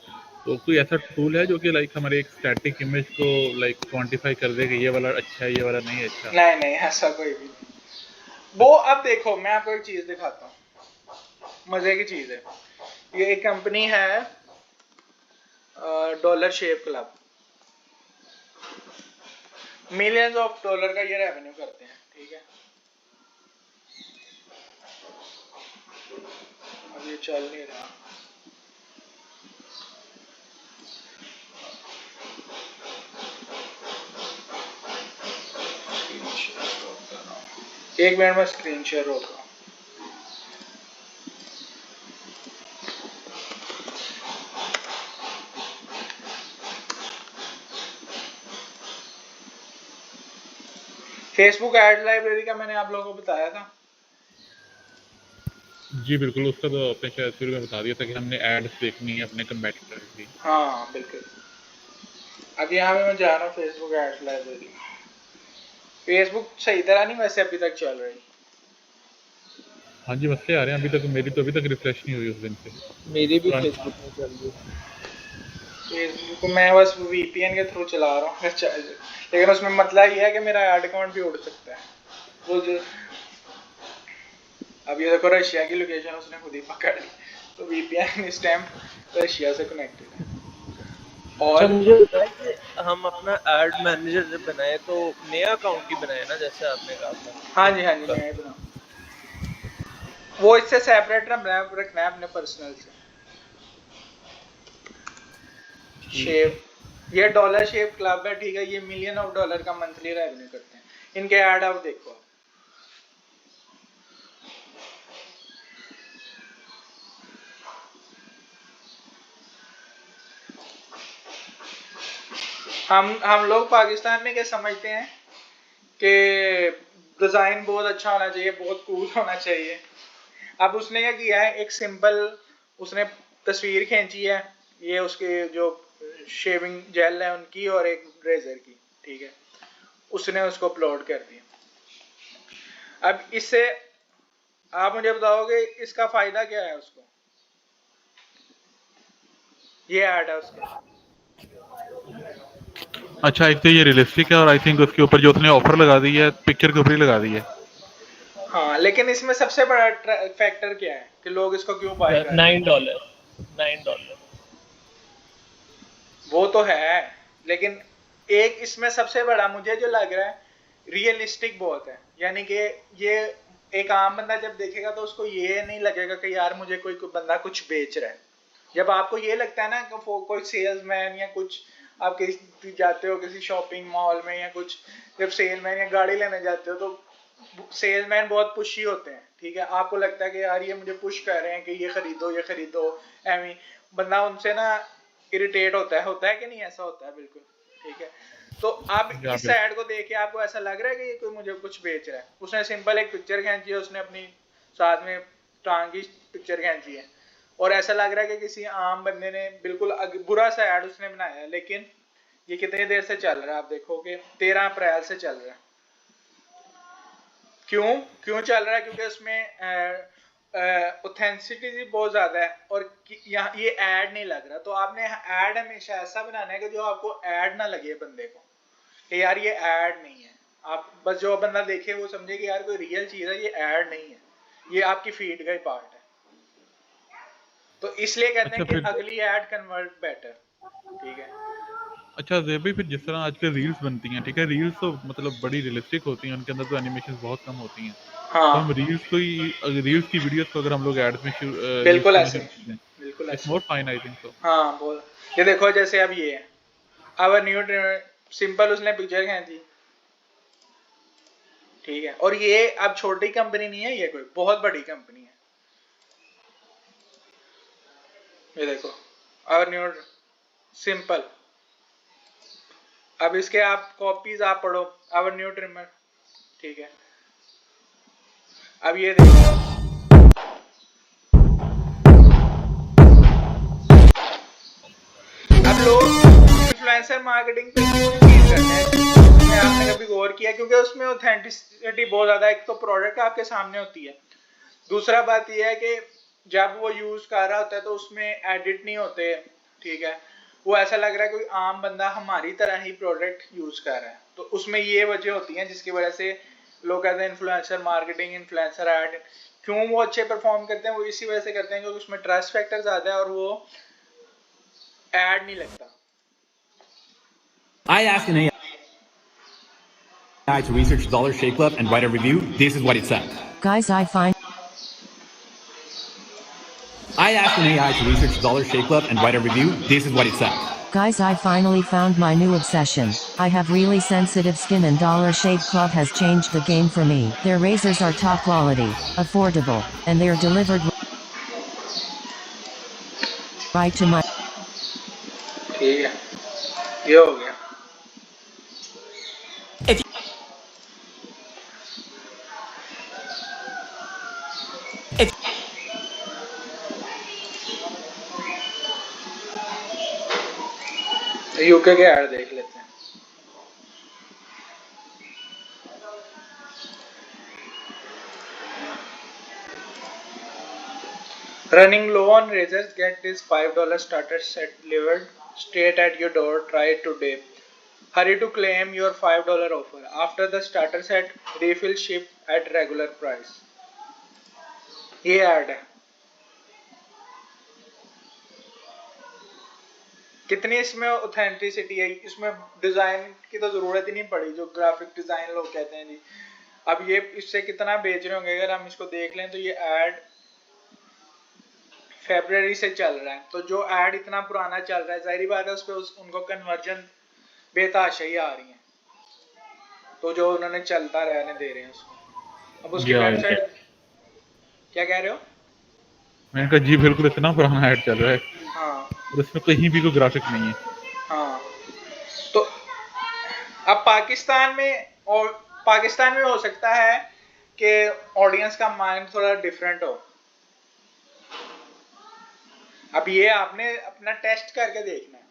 तो कोई ऐसा टूल है जो कि लाइक हमारे एक स्टैटिक इमेज को लाइक क्वांटिफाई कर दे कि ये वाला अच्छा है, ये वाला नहीं अच्छा? नहीं नहीं, ऐसा कोई भी नहीं। वो अब देखो, मैं आपको एक चीज दिखाता हूँ, मजे की चीज है। ये एक कंपनी है Dollar Shave Club, millions of dollar का ये रेवेन्यू करते हैं, ठीक है। अब ये चल नहीं रहा, एक मिनट में स्क्रीन शेयर रोक रहा हूँ। फेसबुक एड लाइब्रेरी का मैंने आप लोगों को बताया था। जी बिल्कुल, उसका तो आपने शायद शुरू में बता दिया था कि हमने एड्स देखनी है अपने कंपेटिटर की। हाँ बिल्कुल। अब यहाँ पे मैं जा रहा हूँ फेसबुक एड लाइब्रेरी। फेसबुक सही तरह नहीं वैसे अभी तक चल रही। हाँ जी, मसले आ रहे हैं, मेरी तो अभी तक रिफ्रेश नहीं हुई उस दिन से। मेरी भी पुरानी- फेसबुक में चल रही। फेसबुक को मैं बस वीपीएन के थ्रू चला रहा हूँ लेकिन उसमें मतलब ये है कि मेरा एड अकाउंट भी उड़ सकता है। वो जो अब ये देखो, रशिया की लोकेशन उसने खुद ही पकड़ ली, तो वीपीएन इस टाइम रशिया से कनेक्टेड है। अच्छा और मुझे बताया कि हम अपना एड मैनेजर जब बनाए तो नया अकाउंट ही बनाए ना, जैसे आपने कहा था हाँ जी फेसबुक का। मैं बनाऊँ, वो इससे सेपरेट रखना है अपने पर्सनल से। ठीक है। शेव, ये डॉलर शेव क्लब है, ठीक है। ये मिलियन ऑफ डॉलर का मंथली रेवेन्यू करते हैं। इनके ऐड आप देखो। हम लोग पाकिस्तान में क्या समझते हैं कि डिजाइन बहुत अच्छा होना चाहिए, बहुत कूल होना चाहिए। अब उसने क्या किया है, एक सिंपल उसने तस्वीर खींची है, ये उसके जो शेविंग जेल है उनकी और एक रेजर की, ठीक है। उसने उसको अपलोड कर दिया। अब इससे आप मुझे बताओगे इसका फायदा क्या है उसको? ये ऐड है उसका। अच्छा, एक तो ये रियलिस्टिक है और आई थिंक उसके ऊपर जो उसने ऑफर लगा दी है पिक्चर के ऊपर ही लगा दी है। हाँ, लेकिन इसमें सबसे बड़ा फैक्टर क्या है कि लोग इसको क्यों बाय कर रहे हैं? $9 $9। वो तो है, लेकिन एक इसमें सबसे बड़ा मुझे जो लग रहा है, रियलिस्टिक बहुत है। यानी कि ये एक आम बंदा जब देखेगा तो उसको ये नहीं लगेगा कि यार मुझे कोई बंदा कुछ बेच रहा है। जब आपको ये लगता है ना कि कोई सेल्समैन या कुछ, आप कहीं जाते हो किसी शॉपिंग मॉल में या कुछ, जब सेलमैन या गाड़ी लेने जाते हो तो सेलमैन बहुत पुशी होते हैं, ठीक है। आपको लगता है कि यार ये मुझे पुश कर रहे हैं कि ये खरीदो एवं बंदा उनसे ना इरिटेट होता है कि नहीं? ऐसा होता है बिल्कुल, ठीक है। तो अब इस ऐड को देख के आपको ऐसा लग रहा है कि ये कोई मुझे कुछ बेच रहा है। उसने सिंपल एक पिक्चर खींची है, उसने अपनी साथ में टांग की पिक्चर खींची है, और ऐसा लग रहा है कि किसी आम बंदे ने बिल्कुल बुरा सा ऐड उसने बनाया है। लेकिन ये कितनी देर से चल रहा है आप देखो कि 13 अप्रैल से चल रहा है। क्यों चल रहा है? क्योंकि उसमें ऑथेंटिसिटी बहुत ज्यादा है और यहाँ ये ऐड नहीं लग रहा। तो आपने ऐड हमेशा ऐसा बनाना है कि जो आपको ऐड ना लगे बंदे को कि यार ये ऐड नहीं है। आप बस जो बंदा देखे वो समझे कि यार कोई रियल चीज है, ये ऐड नहीं है, ये आपकी फीड का ही पार्ट है। तो इसलिए कहते हैं कि अगली ऐड कन्वर्ट बेटर, ठीक है। अच्छा ज़ेबी, फिर जिस तरह आजकल रील्स बनती हैं, ठीक है, रील्स तो मतलब बड़ी रियलिस्टिक होती हैं, उनके अंदर तो एनिमेशन बहुत कम होती हैं, तो हम हाँ रील्स को ही रील्स की वीडियोस को अगर हम लोग एड्स में यूज़ बिल्कुल करना ऐसे शुरू ही, कर दें, बिल्कुल इट्स ऐसे मोर ही। Fine I think so. हाँ बोल, ये देखो जैसे अब ये है अब न्यू सिंपल उसने पिक्चर खींची, ठीक है, और ये अब छोटी कंपनी नहीं है, ये कोई बहुत बड़ी कंपनी है। ये देखो अब न्यू सिंपल, अब इसके आप कॉपीज आप पढ़ो, अब न्यू ट्रिमर, ठीक है। अब ये देखो, अब लोग इन्फ्लुएंसर मार्केटिंग पे क्यों यकीन करते हैं, उसमें आपने कभी गौर किया? क्योंकि उसमें ऑथेंटिसिटी बहुत ज्यादा है। एक तो प्रोडक्ट आपके सामने होती है, दूसरा बात यह है कि जब वो यूज कर रहा होता है तो उसमें एडिट नहीं होते, ठीक है, वो ऐसा लग रहा है कोई आम बंदा हमारी तरह ही प्रोडक्ट यूज कर रहा है। तो उसमें ये वजह होती है जिसकी वजह से लोग कहते हैं इन्फ्लुएंसर मार्केटिंग, इन्फ्लुएंसर एड। क्यों वो अच्छे परफॉर्म करते हैं? वो इसी वजह से करते हैं क्योंकि उसमें ट्रस्ट फैक्टर ज्यादा है और वो एड नहीं लगता। I asked an AI to research Dollar Shave Club and write a review. This is what it said. Guys, I asked an AI to research Dollar Shave Club and write a review. This is what it said. I finally found my new obsession. I have really sensitive skin and Dollar Shave Club has changed the game for me. Their razors are top quality, affordable, and they are delivered right to my ठीक है, ये हो गया। UK के add देख लेते हैं। Running low on razors, get this $5 starter set delivered straight at your door. Try it today. Hurry to claim your $5 offer. After the starter set, refill ship at regular price. ये add है। कितनी इसमें authenticity है, इसमें design की तो जरूरत ही नहीं पड़ी, जो ग्राफिक डिजाइन लोग कहते हैं जी। अब ये इससे कितना बेच रहे होंगे अगर हम इसको देख लें तो ये ऐड फरवरी से चल रहा है, तो जो ऐड इतना पुराना चल रहा है जाहिर बात है उस पर उनको कन्वर्जन बेताशा ही आ रही है, तो जो उन्होंने चलता रहने दे रहे हैं उसको। अब उसकी या वेबसाइट, क्या कह रहे हो? मैंने कहा जी बिल्कुल, इतना पुराना ऐड चल रहा है हाँ और उसमें कहीं भी कोई ग्राफिक नहीं है। हाँ, तो अब पाकिस्तान में हो सकता है कि ऑडियंस का माइंड थोड़ा डिफरेंट हो। अब ये आपने अपना टेस्ट करके देखना है।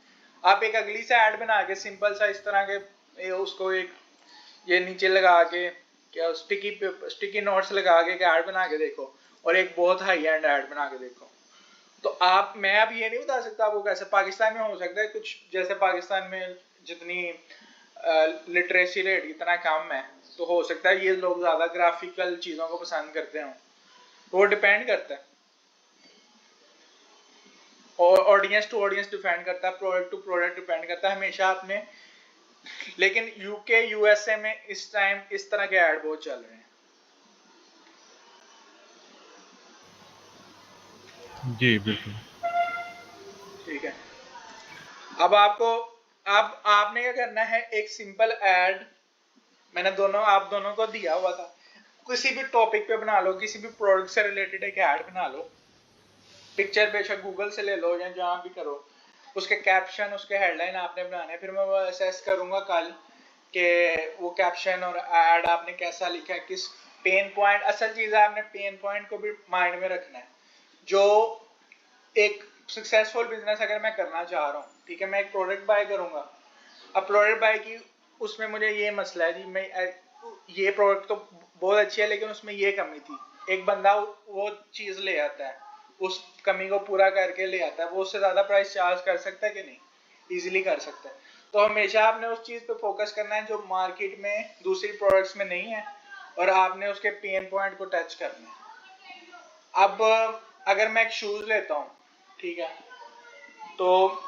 आप एक अगली से ऐड बना के सिंपल सा इस तरह के उसको एक ये नीचे लगा के क्या स्टिकी नोट्स लगा के ऐड बना के देखो, और एक बहुत हाई एंड ऐड बना के देखो। तो मैं अब ये नहीं बता सकता आपको कैसे पाकिस्तान में हो सकता है कुछ, जैसे पाकिस्तान में जितनी लिटरेसी रेट इतना कम है, तो हो सकता है ये लोग ज्यादा ग्राफिकल चीजों को पसंद करते हो, तो वो डिपेंड करता है, और ऑडियंस टू ऑडियंस डिपेंड करता है, प्रोडक्ट टू प्रोडक्ट डिपेंड करता है हमेशा आपने। लेकिन यूके यूएसए में इस टाइम इस तरह के ऐड बहुत चल रहे हैं। जी बिल्कुल। ठीक है, अब आपने क्या करना है, एक सिंपल ऐड मैंने आप दोनों को दिया हुआ था, किसी भी टॉपिक पे बना लो, किसी भी प्रोडक्ट से रिलेटेड एक ऐड बना लो, पिक्चर बेशक गूगल से ले लो या जहाँ भी करो, उसके कैप्शन उसके हेडलाइन आपने बनाने हैं। फिर मैं वो असेस करूंगा कल कि वो कैप्शन और ऐड आपने कैसा लिखा है, किस पेन पॉइंट, असल चीज है आपने पेन पॉइंट को भी माइंड में रखना है। जो एक सक्सेसफुल बिजनेस अगर मैं करना चाह रहा हूँ, ठीक है, मैं एक प्रोडक्ट बाय करूंगा, अब प्रोडक्ट बाय की उसमें मुझे ये मसला है जी, मैं ये प्रोडक्ट तो बहुत अच्छी है लेकिन उसमें ये कमी थी, एक बंदा वो चीज ले आता है, उस कमी को पूरा करके ले आता है, वो उससे ज्यादा प्राइस चार्ज कर सकता है कि नहीं? इजीली कर सकता है। तो हमेशा आपने उस चीज पे फोकस करना है जो मार्केट में दूसरी प्रोडक्ट्स में नहीं है, और आपने उसके पेन पॉइंट को टच करना है। अब अगर मैं एक शूज लेता हूँ, ठीक है, तो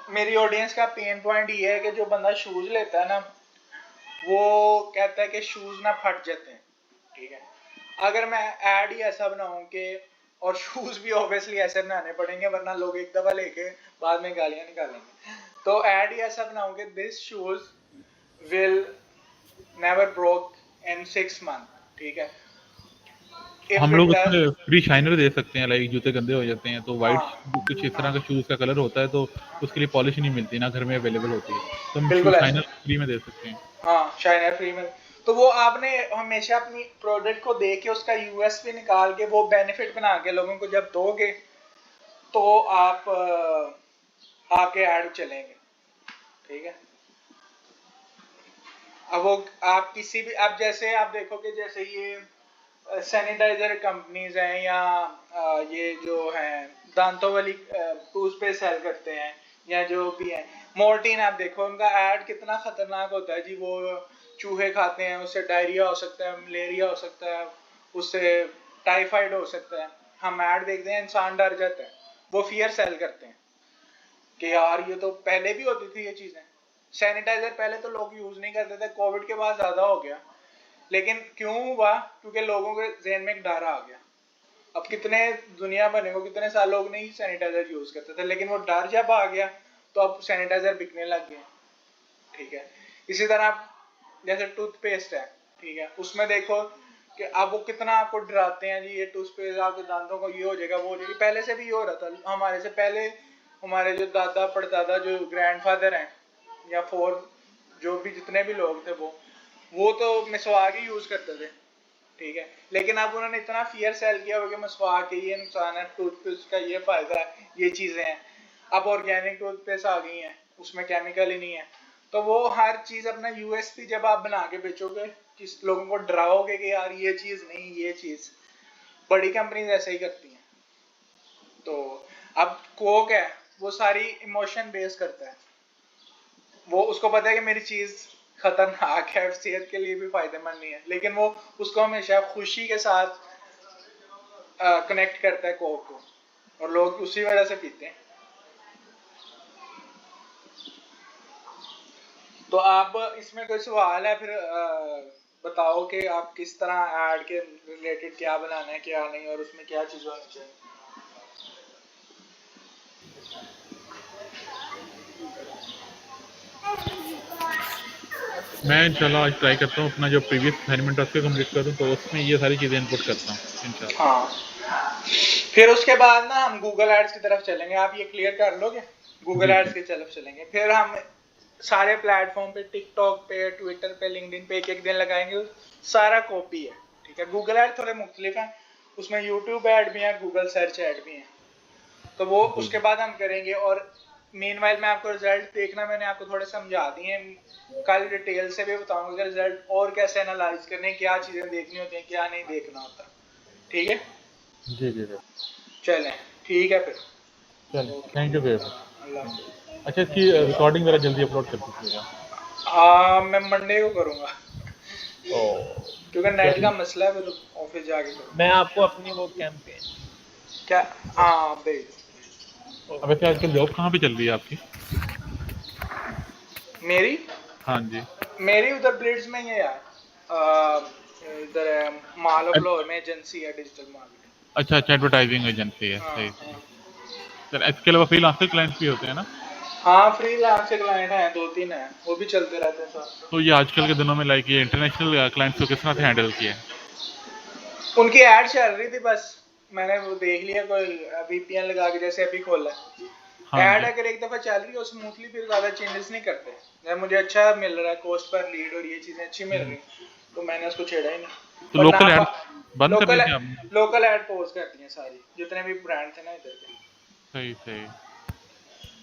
मेरी ऑडियंस का पेन पॉइंट ये है कि जो बंदा शूज लेता है ना, वो कहता है कि शूज ना फट जाते हैं, ठीक है। अगर मैं ऐड ही ऐसा बनाऊं कि, और शूज भी ऑब्वियसली ऐसे बनाने पड़ेंगे वरना लोग एक दफा लेके बाद में गालियां निकालेंगे, तो ऐड ही ऐसा बनाऊं कि this shoes will never broke in 6 months, ठीक है। If हम it लोग does, उसमें फ्री शाइनर दे सकते हैं, लाइक जूते गंदे हो जाते हैं तो वाइट हाँ कुछ इस तरह हाँ का शूज का कलर होता है, तो उसके लिए पॉलिश नहीं मिलती ना, घर में अवेलेबल होती है, तो हम शू बिल्कुल ऐसे, शाइनर फ्री में दे सकते हैं। हाँ शाइनर फ्री में। तो वो आपने हमेशा अपनी प्रोडक्ट को देख के उसका यूएसपी निकाल के वो बेनिफिट बना के लोगों को जब दोगे तो आप आपके ऐड चलेंगे, ठीक है। अब वो आप किसी भी, आप जैसे आप देखोगे जैसे ये सैनिटाइजर कंपनीज हैं या ये जो हैं दांतों वाली टूथपेस्ट सेल करते हैं या जो भी है, मोर्टीन आप देखो उनका ऐड कितना खतरनाक होता है जी। वो चूहे खाते हैं, उससे डायरिया हो सकता है, मलेरिया हो सकता है, उससे टाइफाइड हो सकता है। हम ऐड देखते हैं इंसान डर जाता है, वो फियर सेल करते हैं कि यार ये तो पहले भी होती थी ये चीजें। सैनिटाइजर पहले तो लोग यूज नहीं करते थे, कोविड के बाद ज्यादा हो गया, लेकिन क्यों हुआ? क्योंकि लोगों के ज़हन में एक डर आ गया। अब कितने दुनिया बने को कितने साल लोग नहीं सैनिटाइजर यूज करते थे, लेकिन वो डर जब आ गया तो अब सैनिटाइजर बिकने लग गए, ठीक है। इसी तरह जैसे टूथपेस्ट है, ठीक है, उसमें देखो कि अब वो कितना आपको डराते हैं जी, ये टूथपेस्ट आपके दांतों को ये हो जाएगा वो हो जाएगा। पहले से भी ये हो रहा था, हमारे से पहले हमारे जो दादा परदादा जो ग्रैंडफादर हैं या फोर जो भी जितने भी लोग थे वो तो मिसवाक ही यूज करते थे, ठीक है। लेकिन अब उन्होंने इतना फियर सेल किया हो कि मिसवाक है, ये नुकसान है, टूथपेस्ट का ये फायदा है, ये चीजें हैं। अब ऑर्गेनिक टूथपेस्ट आ गई हैं, उसमें केमिकल ही नहीं है। तो वो हर चीज अपना यूएसपी जब आप बना के बेचोगे, किस लोगों को डराओगे कि यार ये चीज नहीं, ये चीज, बड़ी कंपनीज ऐसे ही करती हैं। तो अब कोक है, वो सारी इमोशन बेस करता है, वो उसको पता है कि मेरी चीज खतरनाक है, सेहत के लिए भी फायदेमंद नहीं है, लेकिन वो उसको हमेशा खुशी के साथ कनेक्ट करता है कोक को, और लोग उसी वजह से पीते हैं। तो आप इसमें कोई सवाल है फिर बताओ कि आप किस तरह ऐड के रिलेटेड क्या बनाना है क्या नहीं, और उसमें क्या चीज़ होनी चाहिए। मैं इंशाल्लाह आज ट्राई करता हूँ अपना जो प्रीवियस असाइनमेंट है उसको कंप्लीट करूँ, तो उसमें ये सारी चीज़ें इनपुट करता हूँ इंशाल्लाह। हाँ, फिर उसके बाद ना हम गूगल एड्स की तरफ चलेंगे। आप ये क्लियर कर लोगे, गूगल जी एड्स जी की तरफ चलेंगे। फिर हम सारे प्लेटफॉर्म पे, टिकटॉक पे, ट्विटर पे, लिंक्डइन पे एक एक दिन लगाएंगे। सारा कॉपी है, ठीक है। गूगल एड थोड़े मुख्तलिफ हैं, उसमें यूट्यूब ऐड भी है, गूगल सर्च ऐड भी है, तो वो जी उसके बाद हम करेंगे। और मीनवाइल मैं आपको रिजल्ट देखना मैंने आपको थोड़े समझा दिए हैं, कल डिटेल से भी बताऊंगा कि रिजल्ट और कैसे एनालाइज करने, क्या चीज़ें देखनी होती हैं, क्या नहीं देखना होता, ठीक है। जी जी जी। चलें, ठीक है फिर, चलिए, ओके, थैंक यू वेरी अल्लाह हाफ़िज़। मच। अच्छा, इसकी रिकॉर्डिंग ज़रा जल्दी अपलोड कर दीजिएगा। हाँ मैं मंडे को करूँगा, ओ क्योंकि नेट का मसला है, फिर ऑफिस जाके करूँगा। मैं आपको अपनी वो कैंपेन क्या? हाँ भेज। अब वैसे आजकल जॉब कहाँ पे चल रही है आपकी? मेरी हाँ जी। मेरी उधर ब्लिट्स में ही है यार, इधर है मॉल ऑफ लाहौर में एजेंसी है, डिजिटल मार्केटिंग। अच्छा अच्छा, एडवर्टाइजिंग एजेंसी है, हाँ सही हाँ सही। सर इसके अलावा फ्रीलांसर क्लाइंट्स भी होते हैं ना? हाँ, फ्रीलांस क्लाइंट हैं, 2-3 हैं, वो भी चलते रहते हैं साथ। तो ये आजकल के दिनों में लाइक ये इंटरनेशनल क्लाइंट्स को किस तरह से हैंडल किया है? उनकी ऐड चल रही थी, बस मैंने वो देख लिया, कोई वीपीएन लगा के जैसे अभी खोला हाँ ऐड, जी। अगर एक दफा चल रही है स्मूथली, फिर ज्यादा चेंजेस नहीं करते। जब मुझे अच्छा मिल रहा है कॉस्ट पर लीड और ये चीजें अच्छी मिल रही, तो मैंने उसको छेड़ा ही नहीं। तो और लोकल ना ऐड बंद कर दी लोकल थी आपने? लोकल ऐड पोस्ट करती हैं सारी, जितने भी ब्रांड थे ना इधर के, सही सही।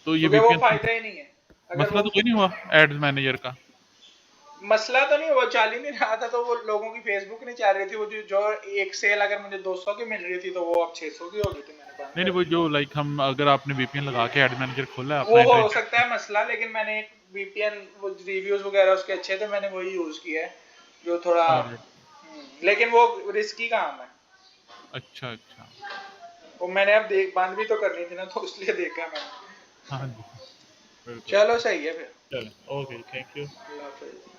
तो ये क्योंकि वो वीपीएन फायदा ही नहीं है। अगर मसला वो तो कोई नहीं हुआ एड्स मैनेजर का? मसला तो नहीं, वो चल ही नहीं रहा था, तो वो लोगों की फेसबुक नहीं चल रही थी। वो जो एक सेल अगर मुझे 200 की मिल रही थी, तो वो अब 600 की हो गई थी, मैंने बंद नहीं कर नहीं, वो दी। जो लाइक हम अगर आपने वीपीएन लगा के एड मैनेजर खोला है वो अपना हो इंटरनेट। सकता है मसला, लेकिन मैंने एक वीपीएन, वो रिव्यूज वगैरह उसके अच्छे थे, मैंने वही यूज किया है जो थोड़ा अरे लेकिन वो रिस्की काम है। अच्छा अच्छा। वो मैंने अब बंद भी तो करनी थी ना, तो इसलिए देखा मैंने। हाँ जी। बिल्कुल। चलो सही है फिर। चलो ओके, थैंक यू। अल्लाह हाफिज़।